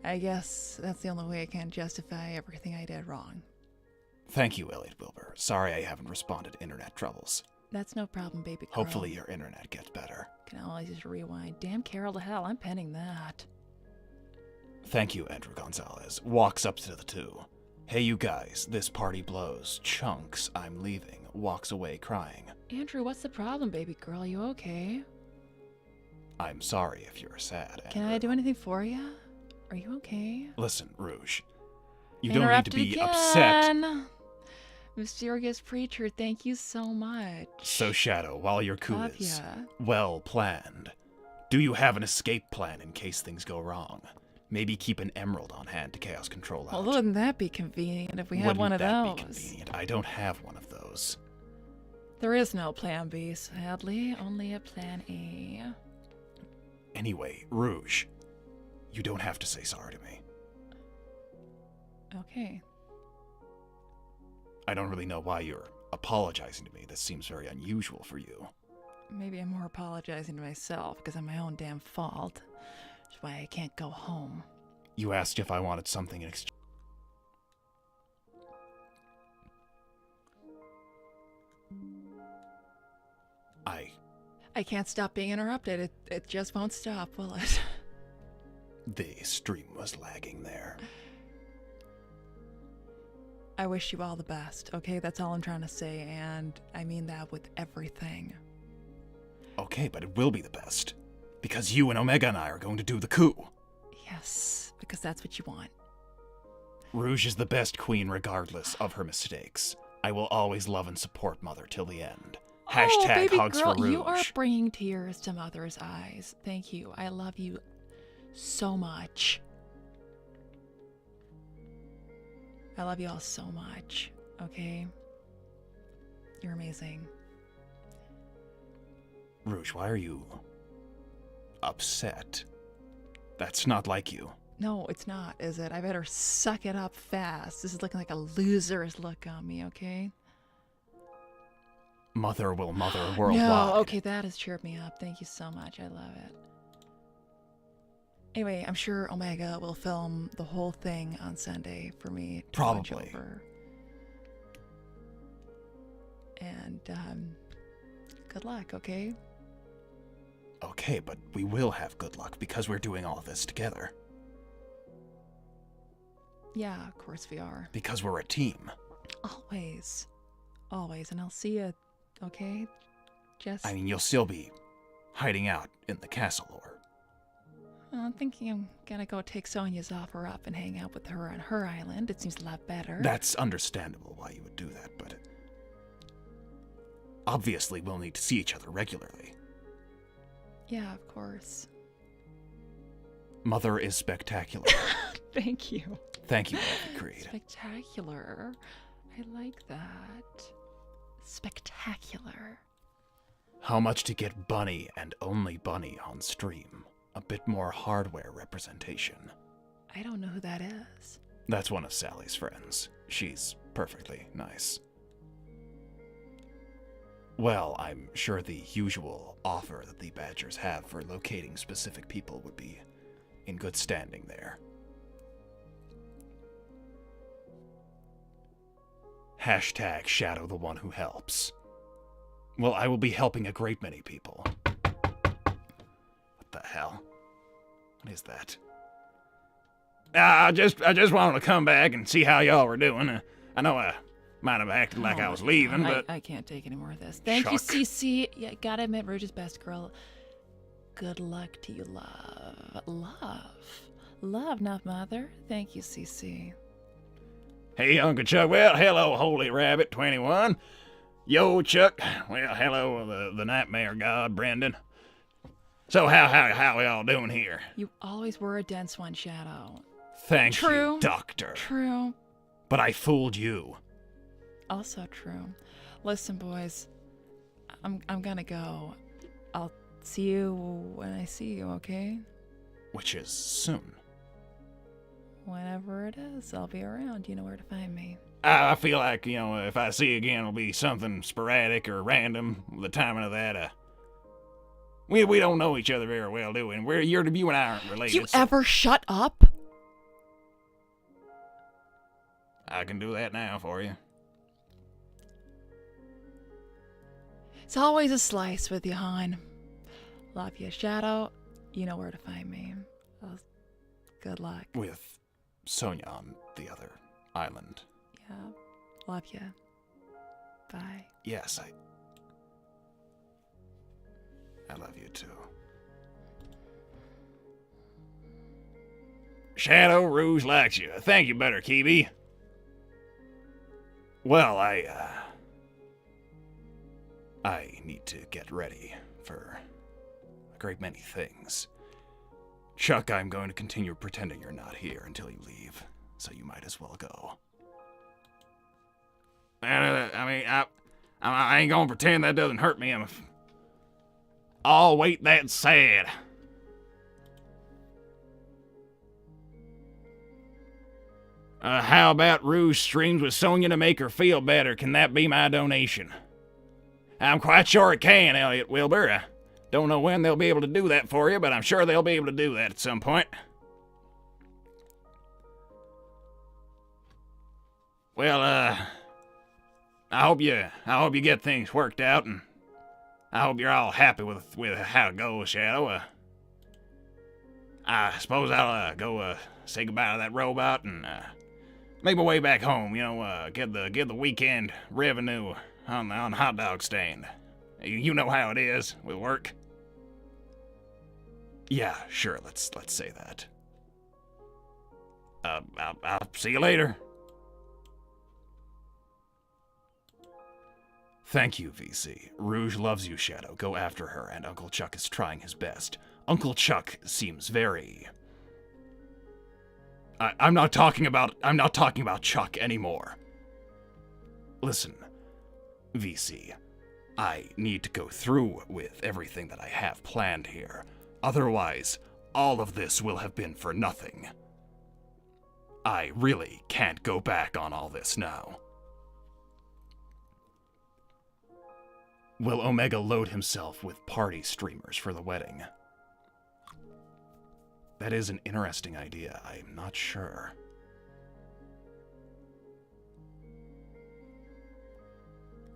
I guess that's the only way I can justify everything I did wrong. Thank you, Elliot Wilbur. Sorry I haven't responded to internet troubles. That's no problem, baby girl. Hopefully your internet gets better. Can always just rewind. Damn Carol to hell, I'm penning that. Thank you, Andrew Gonzalez. Walks up to the two. Hey, you guys, this party blows. Chunks, I'm leaving. Walks away crying. Andrew, what's the problem, baby girl? You okay? I'm sorry if you're sad, Andrew. Can I do anything for you? Are you okay? Listen, Rouge. You don't need to be upset. Mysterious preacher, thank you so much. So, Shadow, while your coup Love is ya. well planned, do you have an escape plan in case things go wrong? Maybe keep an emerald on hand to chaos control out. Well, wouldn't that be convenient if we had one of those? Wouldn't that be convenient? I don't have one of those. There is no plan B, sadly. Only a plan A. Anyway, Rouge, you don't have to say sorry to me. Okay. I don't really know why you're apologizing to me. This seems very unusual for you. Maybe I'm more apologizing to myself because I'm my own damn fault. That's why I can't go home. You asked if I wanted something in exchange. I can't stop being interrupted. It just won't stop, will it? The stream was lagging there. I wish you all the best, okay? That's all I'm trying to say, and I mean that with everything. Okay, but it will be the best. Because you and Omega and I are going to do the coup. Yes, because that's what you want. Rouge is the best queen regardless of her mistakes. I will always love and support Mother till the end. Hashtag baby hugs girl, for Rouge. you are bringing tears to Mother's eyes. Thank you. I love you so much. I love you all so much, okay? You're amazing. Rouge, why are you upset? That's not like you. No, it's not, is it? I better suck it up fast. This is looking like a loser's look on me, okay? Mother will mother worldwide. No, okay, that has cheered me up. Thank you so much. I love it. Anyway, I'm sure Omega will film the whole thing on Sunday for me to watch Probably. over. And good luck, okay? Okay, but we will have good luck because we're doing all of this together. Yeah, of course we are. Because we're a team. Always. Always. And I'll see you, okay? Just... I mean, you'll still be hiding out in the castle, or... I'm thinking I'm gonna go take Sonia's offer up and hang out with her on her island. It seems a lot better. That's understandable why you would do that, but... obviously, we'll need to see each other regularly. Yeah, of course. Mother is spectacular. Thank you. Thank you, Elfie Creed. Spectacular. I like that. Spectacular. How much to get Bunny and only Bunny on stream? A bit more hardware representation. I don't know who that is. That's one of Sally's friends. She's perfectly nice. Well, I'm sure the usual offer that the Badgers have for locating specific people would be in good standing there. Hashtag Shadow the one who helps. Well, I will be helping a great many people. What the hell? What is that? I just wanted to come back and see how y'all were doing. I know I might have acted like I was leaving, but... I can't take any more of this. Thank you, CC. Yeah, gotta admit, Rouge's best girl. Good luck to you, love. Love, not mother. Thank you, CC. Hey, Uncle Chuck. Well, hello, Holy Rabbit 21. Yo, Chuck. Well, hello, the Nightmare God, Brendan. So how y'all doing here? You always were a dense one, Shadow. Thank you, Doctor. True. But I fooled you. Also true. Listen, boys. I'm gonna go. I'll see you when I see you, okay? Which is soon. Whenever it is, I'll be around. You know where to find me. I feel like, if I see you again, it'll be something sporadic or random. The timing of that, we don't know each other very well, do we? And you and I aren't related. You ever shut up? I can do that now for you. It's always a slice with you, hon. Love you, Shadow. You know where to find me. Good luck. With Sonia on the other island. Yeah. Love you. Bye. Yes, I love you too. Shadow, Rouge likes you. Thank you, Better Kiwi. Well, I need to get ready for a great many things. Chuck, I'm going to continue pretending you're not here until you leave, so you might as well go. I ain't gonna pretend that doesn't hurt me. Oh, wait, that's sad. How about Rouge streams with Sonia to make her feel better? Can that be my donation? I'm quite sure it can, Elliot Wilbur. Don't know when they'll be able to do that for you, but I'm sure they'll be able to do that at some point. Well, I hope you get things worked out, and I hope you're all happy with how it goes, Shadow. I suppose I'll go say goodbye to that robot and make my way back home. Get the weekend revenue on the hot dog stand. You know how it is with work. Yeah, sure. Let's say that. I'll see you later. Thank you, VC. Rouge loves you, Shadow. Go after her, and Uncle Chuck is trying his best. Uncle Chuck seems very... I'm not talking about Chuck anymore. Listen, VC, I need to go through with everything that I have planned here. Otherwise, all of this will have been for nothing. I really can't go back on all this now. Will Omega load himself with party streamers for the wedding? That is an interesting idea. I'm not sure.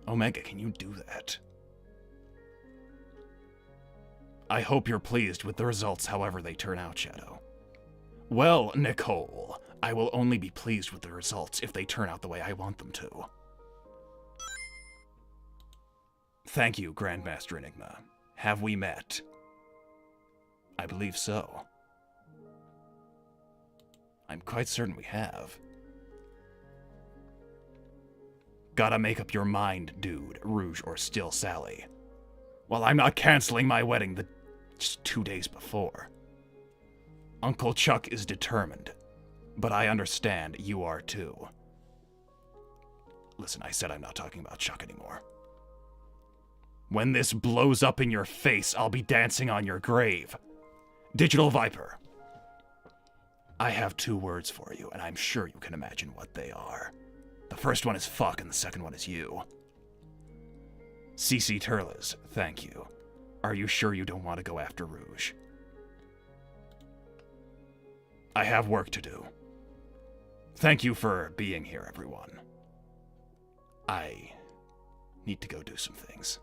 Omega, can you do that? I hope you're pleased with the results however they turn out, Shadow. Well, Nicole, I will only be pleased with the results if they turn out the way I want them to. Thank you, Grandmaster Enigma. Have we met? I believe so. I'm quite certain we have. Gotta make up your mind, dude, Rouge or still Sally. Well, I'm not canceling my wedding just 2 days before. Uncle Chuck is determined, but I understand you are too. Listen, I said I'm not talking about Chuck anymore. When this blows up in your face, I'll be dancing on your grave. Digital Viper. I have 2 words for you, and I'm sure you can imagine what they are. The first one is fuck, and the second one is you. CC Turles, thank you. Are you sure you don't want to go after Rouge? I have work to do. Thank you for being here, everyone. I need to go do some things.